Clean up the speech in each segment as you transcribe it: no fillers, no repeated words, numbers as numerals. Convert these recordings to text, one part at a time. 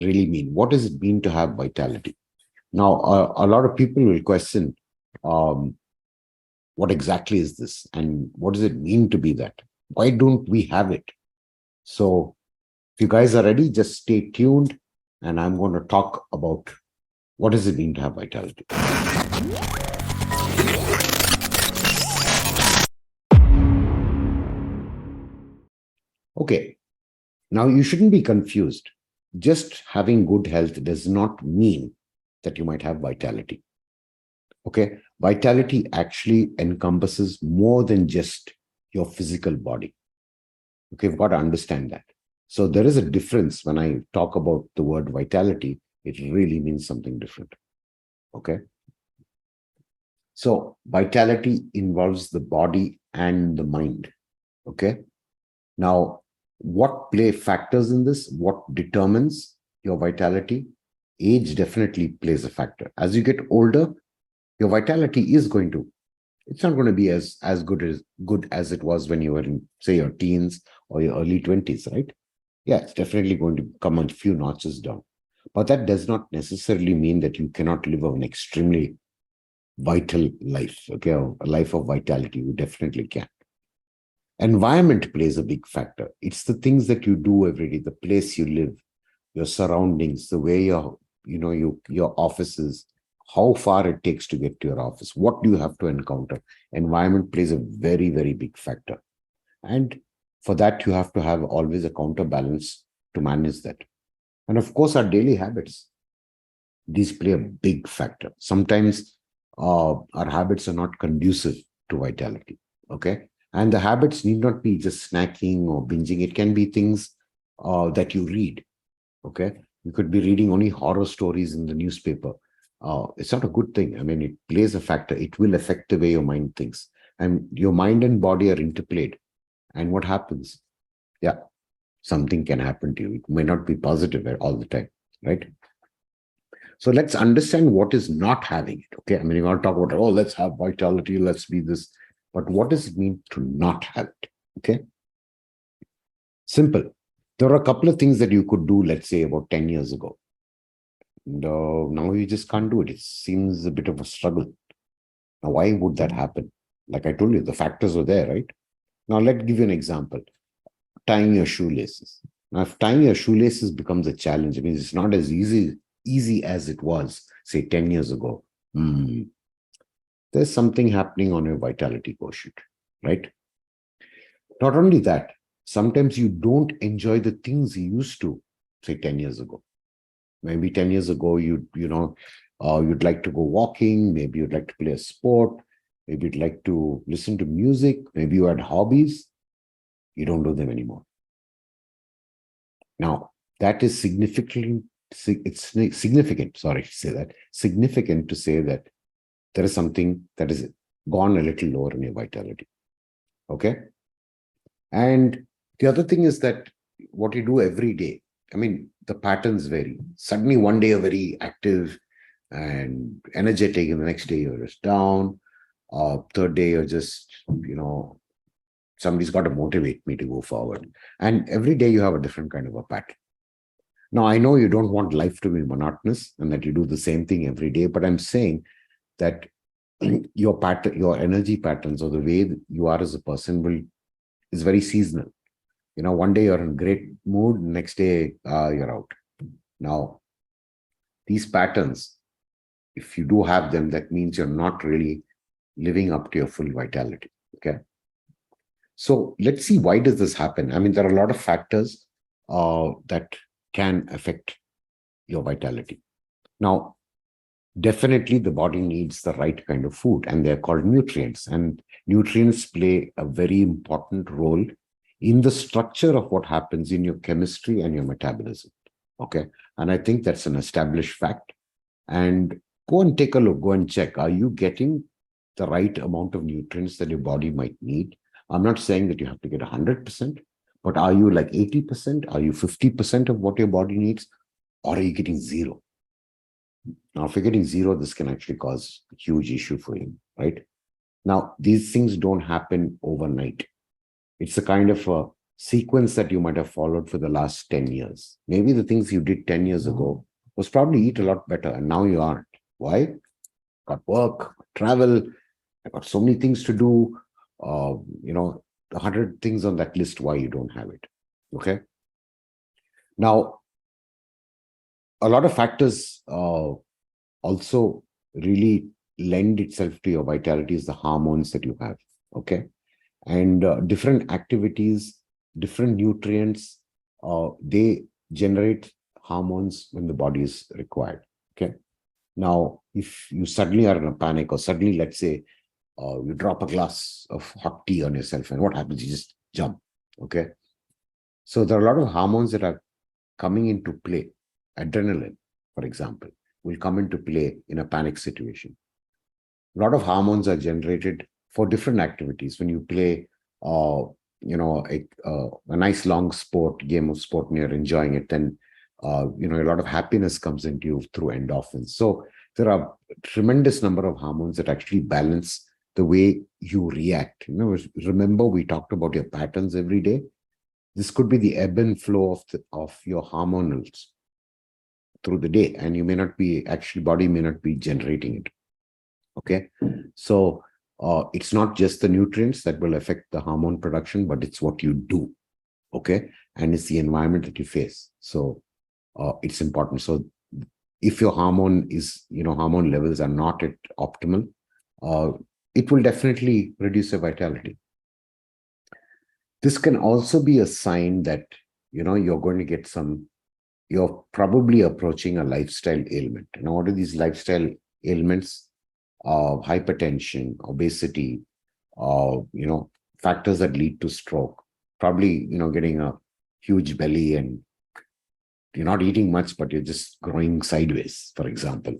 really mean? What does it mean to have vitality? Now, a lot of people will question, um, what exactly is this? And what does it mean to be that? Why don't we have it? So if you guys are ready, just stay tuned. And I'm going to talk about what does it mean to have vitality. Okay. Now, you shouldn't be confused. Just having good health does not mean that you might have vitality. Okay. Vitality actually encompasses more than just your physical body. Okay. You've got to understand that. So there is a difference when I talk about the word vitality, it really means something different. Okay. So vitality involves the body and the mind. Okay. Now, what play factors in this? What determines your vitality? Age definitely plays a factor. As you get older, your vitality is going to, it's not going to be as good as it was when you were in, say, your teens or your early 20s, right? Yeah, it's definitely going to come a few notches down. But that does not necessarily mean that you cannot live an extremely vital life, okay, a life of vitality. You definitely can. Environment plays a big factor. It's the things that you do every day, the place you live, your surroundings, the way your office is, how far it takes to get to your office, what do you have to encounter. Environment plays a very, very big factor. And for that, you have to have always a counterbalance to manage that. And of course, our daily habits, these play a big factor. Sometimes our habits are not conducive to vitality. Okay. And the habits need not be just snacking or binging. It can be things that you read. Okay. You could be reading only horror stories in the newspaper. It's not a good thing. I mean, it plays a factor. It will affect the way your mind thinks. And your mind and body are interplayed. And what happens? Yeah, something can happen to you. It may not be positive all the time, right? So let's understand what is not having it. Okay. I mean, you want to talk about, oh, let's have vitality, let's be this. But what does it mean to not have it? Okay. Simple. There are a couple of things that you could do, let's say, about 10 years ago. And, now you just can't do it. It seems a bit of a struggle. Now, why would that happen? Like I told you, the factors are there, right? Now, let's give you an example. Tying your shoelaces. Now, if tying your shoelaces becomes a challenge, it means it's not as easy as it was, say, 10 years ago. There's something happening on your vitality quotient, right? Not only that, sometimes you don't enjoy the things you used to, say, 10 years ago. Maybe 10 years ago, you'd like to go walking, maybe you'd like to play a sport, maybe you'd like to listen to music, maybe you had hobbies, you don't do them anymore. Now, that is significant, sorry to say that, significant to say that there is something that is gone a little lower in your vitality. Okay. And the other thing is that what you do every day, I mean, the patterns vary. Suddenly, one day you're very active and energetic, and the next day you're just down. Third day you're just, somebody's got to motivate me to go forward. And every day you have a different kind of a pattern. Now, I know you don't want life to be monotonous and that you do the same thing every day, but I'm saying that your pattern, your energy patterns, or the way that you are as a person is very seasonal. One day you're in great mood, next day you're out. Now, these patterns, if you do have them, that means you're not really living up to your full vitality. Okay. So let's see, why does this happen? I mean, there are a lot of factors that can affect your vitality. Now, definitely the body needs the right kind of food, and they're called nutrients. And nutrients play a very important role in the structure of what happens in your chemistry and your metabolism. Okay. And I think that's an established fact. And go and take a look, go and check. Are you getting the right amount of nutrients that your body might need? I'm not saying that you have to get 100%, but are you like 80%? Are you 50% of what your body needs? Or are you getting zero? Now, if you're getting zero, this can actually cause a huge issue for you, right? Now, these things don't happen overnight. It's a kind of a sequence that you might have followed for the last 10 years. Maybe the things you did 10 years ago was probably eat a lot better, and now you aren't. Why? Got work, travel, I got so many things to do. 100 things on that list why you don't have it. Okay. Now, a lot of factors also really lend itself to your vitality is the hormones that you have. Okay. And different activities, different nutrients, they generate hormones when the body is required. Okay. Now, if you suddenly are in a panic, or suddenly, let's say, you drop a glass of hot tea on yourself, and what happens? You just jump. Okay. So there are a lot of hormones that are coming into play. Adrenaline, for example, will come into play in a panic situation. A lot of hormones are generated for different activities. When you play, a nice long game of sport, and you're enjoying it, then a lot of happiness comes into you through endorphins. So there are a tremendous number of hormones that actually balance the way you react. Remember we talked about your patterns every day. This could be the ebb and flow of your hormonals through the day, and you may not be body may not be generating it. Okay, so it's not just the nutrients that will affect the hormone production, but it's what you do. Okay, and it's the environment that you face. So it's important. So if your hormone levels are not at optimal, it will definitely reduce your vitality. This can also be a sign that you're going to get you're probably approaching a lifestyle ailment. Now, what are these lifestyle ailments? Hypertension, obesity, factors that lead to stroke, probably, getting a huge belly, and you're not eating much, but you're just growing sideways, for example.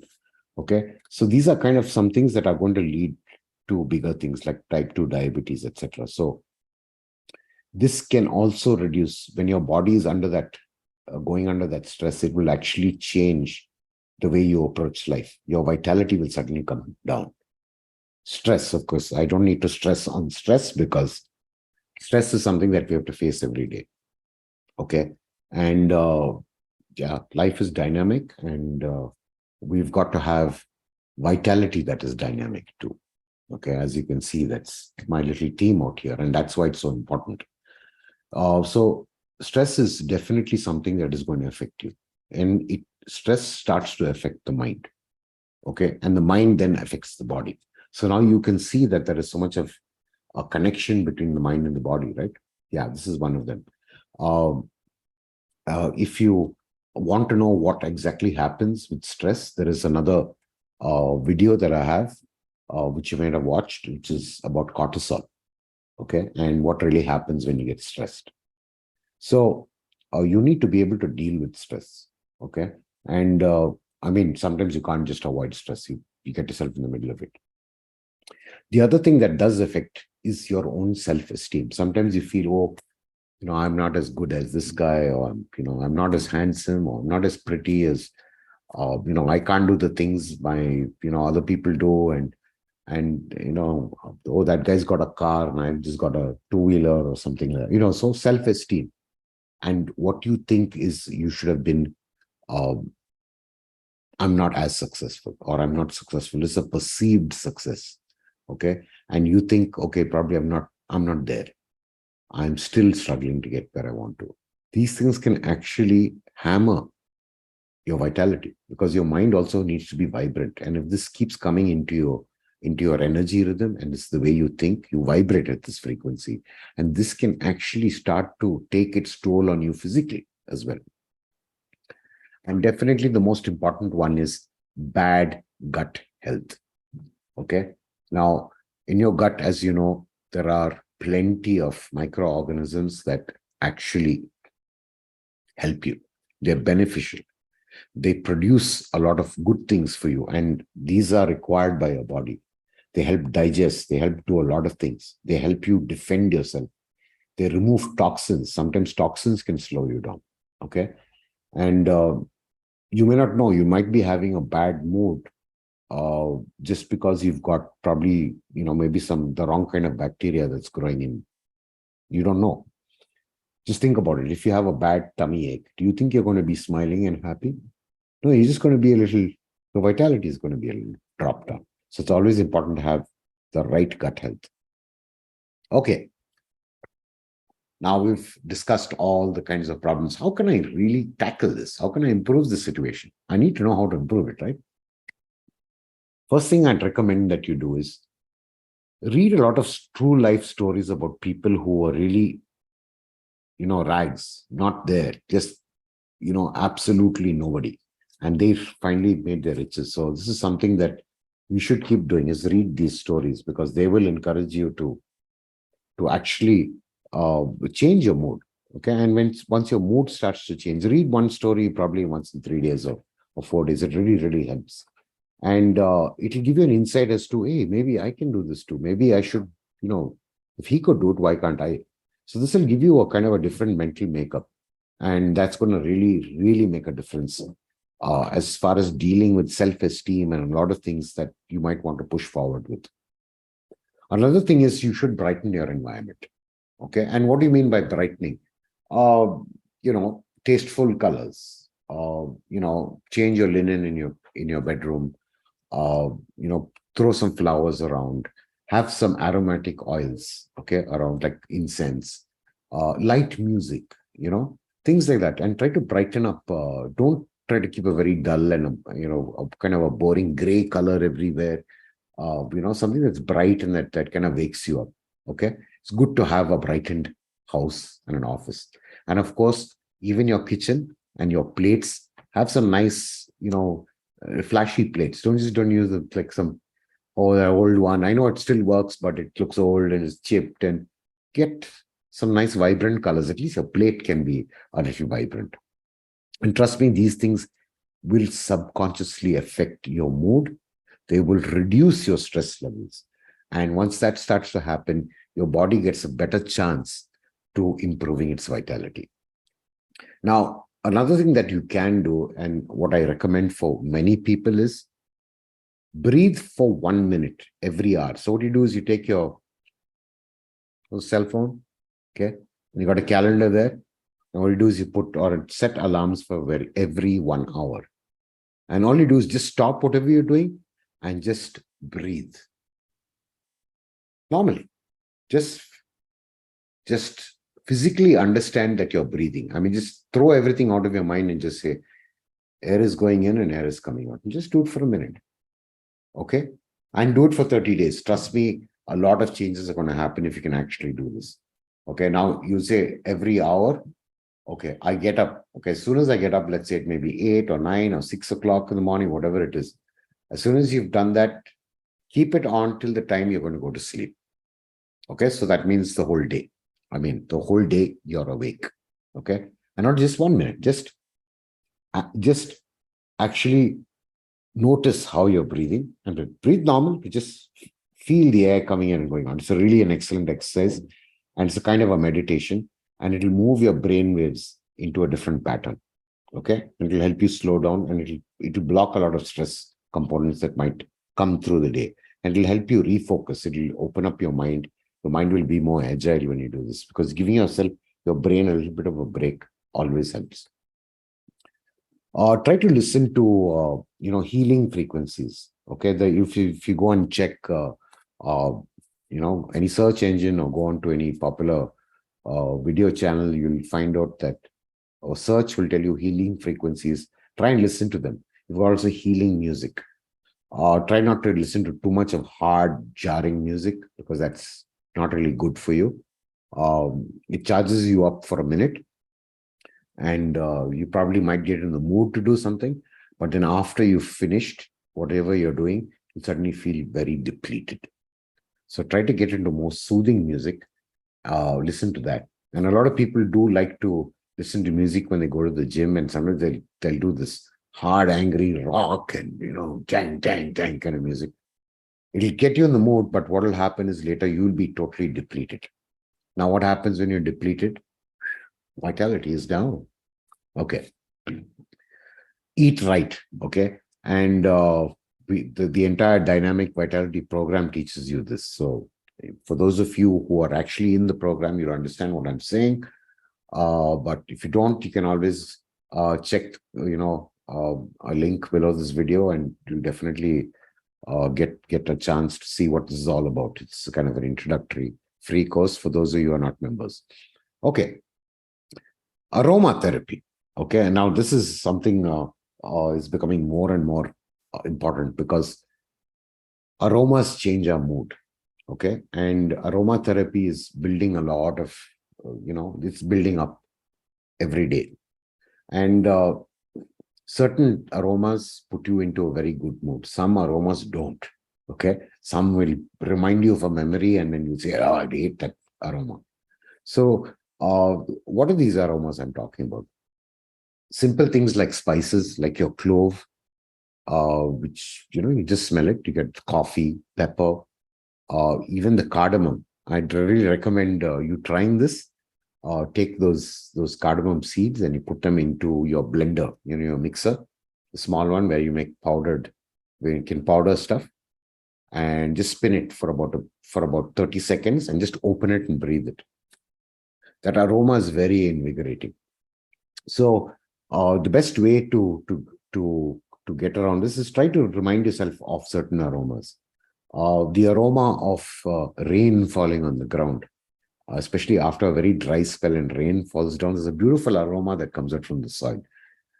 Okay. So these are kind of some things that are going to lead to bigger things like type 2 diabetes, etc. So this can also reduce when your body is under that, going under that stress. It will actually change the way you approach life. Your vitality will suddenly come down. Stress, of course, I don't need to stress on stress, because stress is something that we have to face every day. Okay. And life is dynamic, and we've got to have vitality that is dynamic too. Okay. As you can see, that's my little team out here, and that's why it's so important. So stress is definitely something that is going to affect you, and stress starts to affect the mind. Okay. And the mind then affects the body. So now you can see that there is so much of a connection between the mind and the body, right? Yeah, this is one of them. If you want to know what exactly happens with stress, there is another video that I have, which you might have watched, which is about cortisol. Okay. And what really happens when you get stressed. So you need to be able to deal with stress. Okay. And sometimes you can't just avoid stress. You get yourself in the middle of it. The other thing that does affect is your own self-esteem. Sometimes you feel, oh, I'm not as good as this guy, or I'm not as handsome, or I'm not as pretty as, I can't do the things my, other people do. And oh, that guy's got a car and I've just got a two-wheeler or something like that. So self-esteem and what you think is you should have been, I'm not as successful, or I'm not successful. It's a perceived success. Okay. And you think, okay, probably I'm not there. I'm still struggling to get where I want to. These things can actually hammer your vitality, because your mind also needs to be vibrant. And if this keeps coming into your energy rhythm, and it's the way you think, you vibrate at this frequency. And this can actually start to take its toll on you physically as well. And definitely the most important one is bad gut health. Okay. Now, in your gut, as you know, there are plenty of microorganisms that actually help you. They're beneficial. They produce a lot of good things for you, and these are required by your body. They help digest. They help do a lot of things. They help you defend yourself. They remove toxins. Sometimes toxins can slow you down. Okay. And you may not know, you might be having a bad mood just because you've got probably, maybe the wrong kind of bacteria that's growing in. You don't know. Just think about it. If you have a bad tummy ache, do you think you're going to be smiling and happy? No, you're just going to be a little, the vitality is going to be a little dropped down. So it's always important to have the right gut health. Okay. Now we've discussed all the kinds of problems. How can I really tackle this? How can I improve the situation? I need to know how to improve it, right? First thing I'd recommend that you do is read a lot of true life stories about people who are really, rags, not there, just, absolutely nobody. And they finally made their riches. So this is something that you should keep doing, is read these stories, because they will encourage you to actually change your mood. Okay. And once your mood starts to change, read one story probably once in 3 days or 4 days. It really, really helps. And it'll give you an insight as to, hey, maybe I can do this too. Maybe I should, if he could do it, why can't I? So this will give you a kind of a different mental makeup. And that's going to really, really make a difference as far as dealing with self-esteem and a lot of things that you might want to push forward with. Another thing is you should brighten your environment. Okay. And what do you mean by brightening? Tasteful colors, change your linen in your bedroom, throw some flowers around, have some aromatic oils, okay, around, like incense, light music, things like that, and try to brighten up. Don't try to keep a very dull and, a kind of a boring gray color everywhere. Something that's bright and that kind of wakes you up. Okay. It's good to have a brightened house and an office. And of course, even your kitchen and your plates, have some nice, flashy plates. Don't use it like the old one. I know it still works, but it looks old and is chipped. And get some nice vibrant colors. At least your plate can be a little vibrant. And trust me, these things will subconsciously affect your mood. They will reduce your stress levels. And once that starts to happen, your body gets a better chance to improving its vitality. Now, another thing that you can do, and what I recommend for many people, is breathe for 1 minute every hour. So what you do is you take your cell phone, okay, and you got a calendar there. And what you do is you put or set alarms for every 1 hour. And all you do is just stop whatever you're doing and just breathe. Normally, just physically understand that you're breathing. I mean, just throw everything out of your mind and just say, air is going in and air is coming out. And just do it for a minute. Okay. And do it for 30 days. Trust me, a lot of changes are going to happen if you can actually do this. Okay. Now you say every hour. Okay. I get up. Okay. As soon as I get up, let's say it may be 8 or 9 or 6 o'clock in the morning, whatever it is. As soon as you've done that, keep it on till the time you're going to go to sleep. Okay. So that means the whole day. I mean, the whole day you're awake. Okay. And not just 1 minute, just actually notice how you're breathing and breathe normal. You just feel the air coming in and going on. It's really an excellent exercise, and it's a kind of a meditation, and it'll move your brain waves into a different pattern. Okay. And it'll help you slow down, and it'll block a lot of stress components that might come through the day, and it'll help you refocus. It'll open up your mind. Your mind will be more agile when you do this, because giving your brain a little bit of a break always helps. Try to listen to healing frequencies. Okay, if you go and check any search engine or go on to any popular video channel, you'll find out that a search will tell you healing frequencies. Try and listen to them. You've got also healing music. Try not to listen to too much of hard, jarring music, because that's not really good for you. It charges you up for a minute, and you probably might get in the mood to do something, but then after you've finished whatever you're doing, you suddenly feel very depleted. So try to get into more soothing music. Listen to that. And a lot of people do like to listen to music when they go to the gym, and sometimes they'll do this hard, angry rock and jang, jang, jang kind of music. It'll get you in the mood, but what will happen is later you'll be totally depleted. Now, what happens when you're depleted? Vitality is down. Okay. Eat right. Okay. And the entire dynamic vitality program teaches you this. So for those of you who are actually in the program, you understand what I'm saying. But if you don't, you can always check, a link below this video, and you'll definitely get a chance to see what this is all about. It's kind of an introductory free course for those of you who are not members. Okay. Aromatherapy. Okay. And now this is something is becoming more and more important, because aromas change our mood. Okay. And aromatherapy is building a lot of, it's building up every day. And certain aromas put you into a very good mood. Some aromas don't. Okay. Some will remind you of a memory, and then you say, oh, I hate that aroma. So what are these aromas I'm talking about? Simple things like spices, like your clove, which, you just smell it. You get coffee, pepper, even the cardamom. I'd really recommend you trying this. Take those cardamom seeds and you put them into your blender, your mixer, the small one where you make where you can powder stuff, and just spin it for about 30 seconds and just open it and breathe it. That aroma is very invigorating. So the best way to get around this is try to remind yourself of certain aromas. The aroma of rain falling on the ground, especially after a very dry spell and rain falls down, there's a beautiful aroma that comes out from the soil.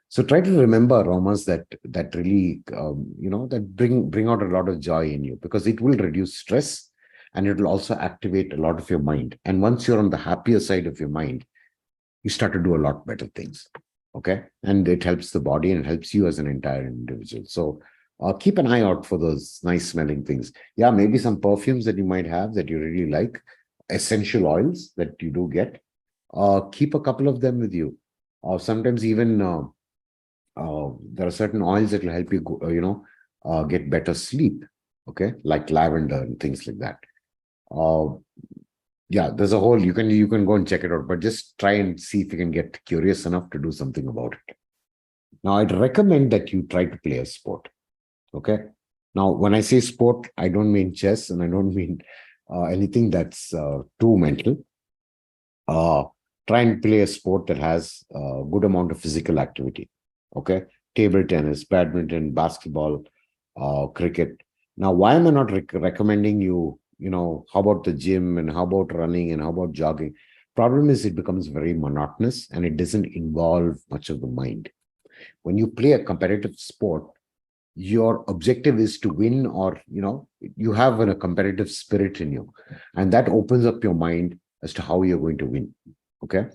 So try to remember aromas that really, that bring out a lot of joy in you, because it will reduce stress, and it will also activate a lot of your mind. And once you're on the happier side of your mind, you start to do a lot better things. Okay. And it helps the body, and it helps you as an entire individual. So keep an eye out for those nice smelling things. Yeah, maybe some perfumes that you might have that you really like, essential oils that you do get. Keep a couple of them with you. Or sometimes even there are certain oils that will help you get better sleep. Okay, like lavender and things like that. Yeah, there's a whole, you can go and check it out, but just try and see if you can get curious enough to do something about it. Now, I'd recommend that you try to play a sport. Okay. Now, when I say sport, I don't mean chess, and I don't mean anything that's too mental. Try and play a sport that has a good amount of physical activity. Okay. Table tennis, badminton, basketball, cricket. Now, why am I not recommending you, how about the gym, and how about running, and how about jogging? Problem is, it becomes very monotonous, and it doesn't involve much of the mind. When you play a competitive sport, your objective is to win, or you have a competitive spirit in you, and that opens up your mind as to how you're going to win. Okay.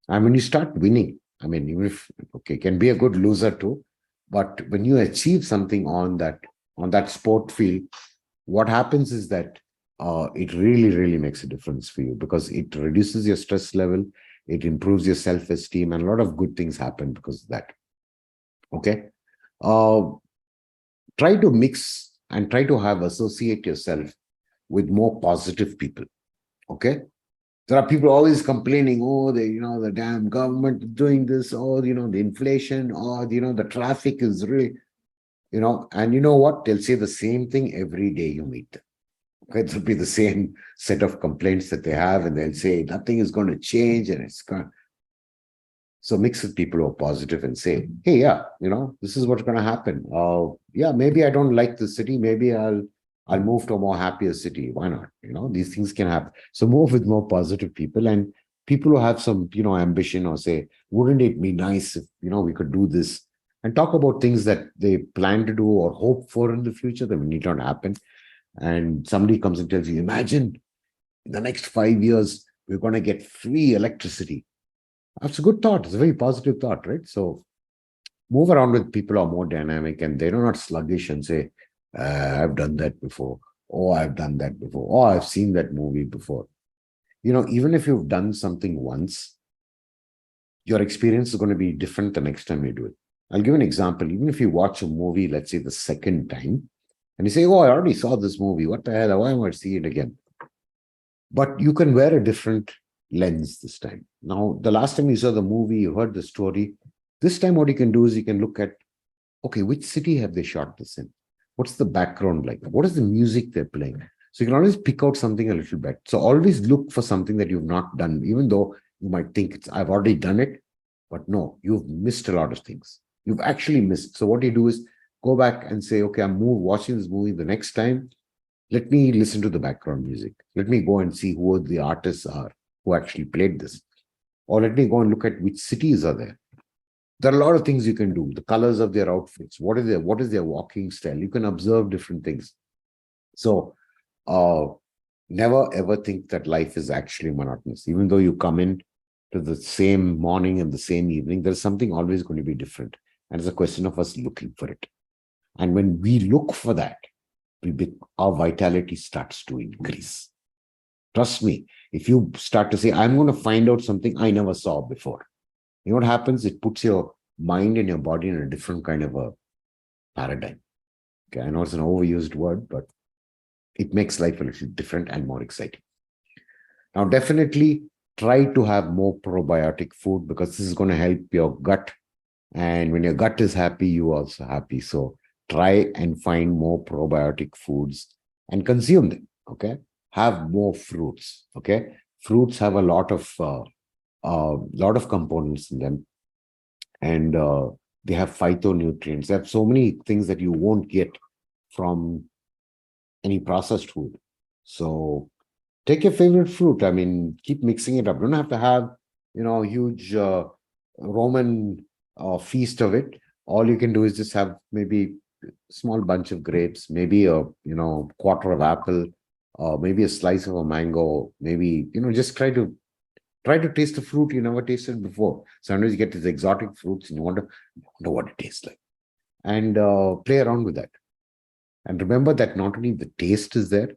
And when you start winning, I mean, even if can be a good loser too, but when you achieve something on that sport field, what happens is that it really makes a difference for you, because it reduces your stress level, it improves your self-esteem, and a lot of good things happen because of that. Okay. Try to mix and try to associate yourself with more positive people. Okay. There are people always complaining, oh, the damn government is doing this, or, the inflation, or, the traffic is really, and you know what? They'll say the same thing every day you meet them. Okay. It'll be the same set of complaints that they have, and they'll say nothing is going to change, and it's going. So mix with people who are positive and say, hey, yeah, this is what's going to happen. Yeah, maybe I don't like the city. Maybe I'll move to a more happier city. Why not? These things can happen. So move with more positive people, and people who have some, ambition, or say, wouldn't it be nice if, we could do this, and talk about things that they plan to do or hope for in the future that need not happen. And somebody comes and tells you, imagine in the next 5 years, we're going to get free electricity. That's a good thought. It's a very positive thought, right? So move around with people who are more dynamic, and they're not sluggish and say, I've done that before. Oh, I've done that before. Oh, I've seen that movie before. Even if you've done something once, your experience is going to be different the next time you do it. I'll give an example. Even if you watch a movie, let's say the second time, and you say, oh, I already saw this movie. What the hell? Why am I see it again? But you can wear a different lens this time. Now, the last time you saw the movie, you heard the story. This time, what you can do is you can look at, okay, which city have they shot this in? What's the background like? What is the music they're playing? So you can always pick out something a little bit. So always look for something that you've not done, even though You might think I've already done it, but no, you've missed a lot of things. You've actually missed. So what you do is go back and say, okay, I'm watching this movie the next time. Let me listen to the background music. Let me go and see who the artists are who actually played this. Or let me go and look at which cities are there. There are a lot of things you can do. The colors of their outfits. What is their walking style? You can observe different things. So never ever think that life is actually monotonous. Even though you come in to the same morning and the same evening, there's something always going to be different. And it's a question of us looking for it. And when we look for that, our vitality starts to increase. Trust me, if you start to say, I'm going to find out something I never saw before, you know what happens? It puts your mind and your body in a different kind of a paradigm. Okay, I know it's an overused word, but it makes life a little different and more exciting. Now, definitely try to have more probiotic food because this is going to help your gut. And when your gut is happy, you are also happy. So try and find more probiotic foods and consume them. Okay. Have more fruits. Okay. Fruits have a lot of components in them. And they have phytonutrients. They have so many things that you won't get from any processed food. So take your favorite fruit. I mean, keep mixing it up. You don't have to have, a huge Roman feast of it. All you can do is just have maybe a small bunch of grapes, maybe a, quarter of apple, maybe a slice of a mango, maybe, just try to taste the fruit you never tasted before. Sometimes you get these exotic fruits and you wonder what it tastes like. And play around with that. And remember that not only the taste is there,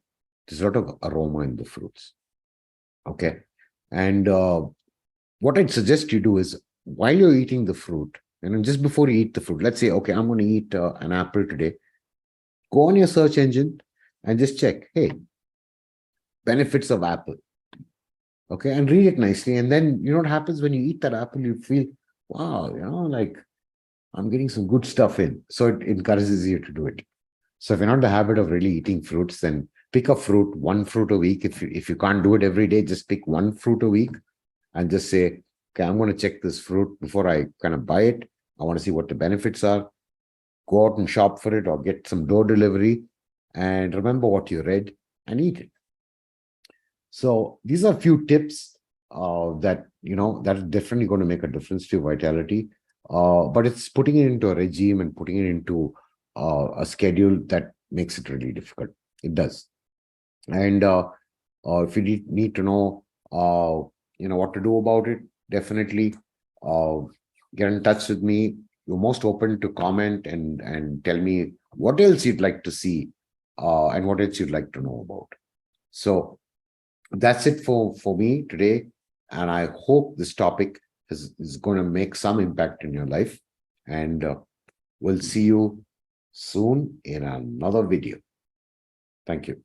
there's a lot of aroma in the fruits. Okay. And what I'd suggest you do is while you're eating the fruit, and just before you eat the fruit, let's say, okay, I'm going to eat an apple today. Go on your search engine and just check, hey, benefits of apple. Okay. And read it nicely. And then, what happens when you eat that apple, you feel, wow, like I'm getting some good stuff in. So it encourages you to do it. So if you're not in the habit of really eating fruits, then pick a fruit, one fruit a week. If you can't do it every day, just pick one fruit a week and just say, okay, I'm going to check this fruit before I kind of buy it. I want to see what the benefits are. Go out and shop for it or get some door delivery and remember what you read and eat it. So these are a few tips that are definitely going to make a difference to your vitality. But it's putting it into a regime and putting it into a schedule that makes it really difficult. It does. And if you need to know, what to do about it, definitely get in touch with me. You're most open to comment and tell me what else you'd like to see and what else you'd like to know about. So that's it for me today. And I hope this topic is going to make some impact in your life. And we'll see you soon in another video. Thank you.